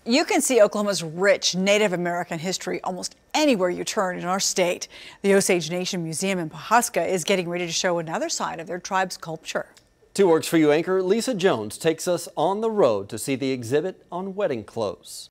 You can see Oklahoma's rich Native American history almost anywhere you turn in our state. The Osage Nation Museum in Pawhuska is getting ready to show another side of their tribe's culture. 2 Works for You anchor Lisa Jones takes us on the road to see the exhibit on wedding clothes.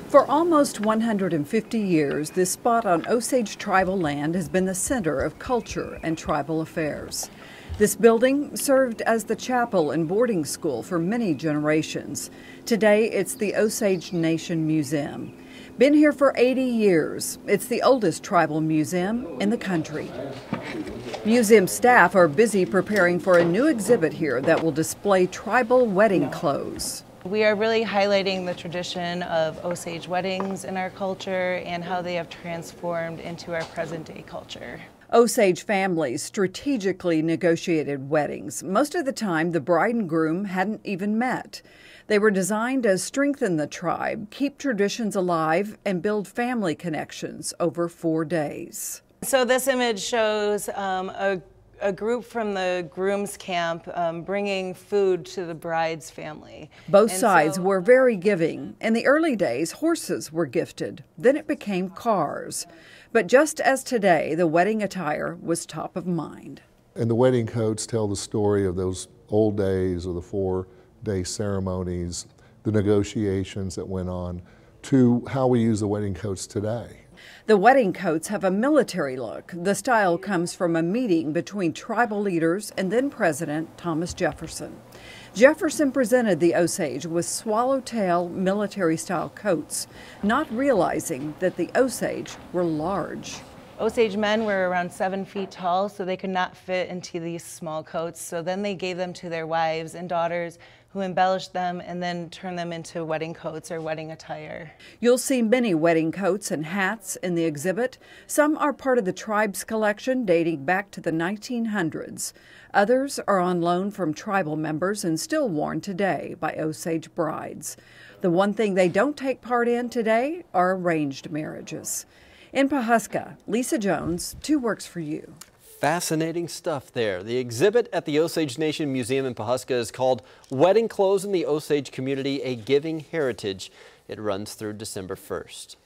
For almost 150 years, this spot on Osage tribal land has been the center of culture and tribal affairs. This building served as the chapel and boarding school for many generations. Today, it's the Osage Nation Museum. Been here for 80 years. It's the oldest tribal museum in the country. Museum staff are busy preparing for a new exhibit here that will display tribal wedding clothes. We are really highlighting the tradition of Osage weddings in our culture and how they have transformed into our present-day culture. Osage families strategically negotiated weddings. Most of the time, the bride and groom hadn't even met. They were designed to strengthen the tribe, keep traditions alive, and build family connections over 4 days. So this image shows a group from the groom's camp bringing food to the bride's family. Both sides were very giving. In the early days, horses were gifted. Then it became cars. But just as today, the wedding attire was top of mind. And the wedding coats tell the story of those old days, of the 4-day ceremonies, the negotiations that went on, to how we use the wedding coats today. The wedding coats have a military look. The style comes from a meeting between tribal leaders and then President Thomas Jefferson. Jefferson presented the Osage with swallowtail military-style coats, not realizing that the Osage were large. Osage men were around 7 feet tall, so they could not fit into these small coats. So then they gave them to their wives and daughters, who embellished them and then turned them into wedding coats or wedding attire. You'll see many wedding coats and hats in the exhibit. Some are part of the tribe's collection dating back to the 1900s. Others are on loan from tribal members and still worn today by Osage brides. The one thing they don't take part in today are arranged marriages. In Pawhuska, Lisa Jones, 2 Works for You. Fascinating stuff there. The exhibit at the Osage Nation Museum in Pawhuska is called Wedding Clothes in the Osage Community, A Giving Heritage. It runs through December 1st.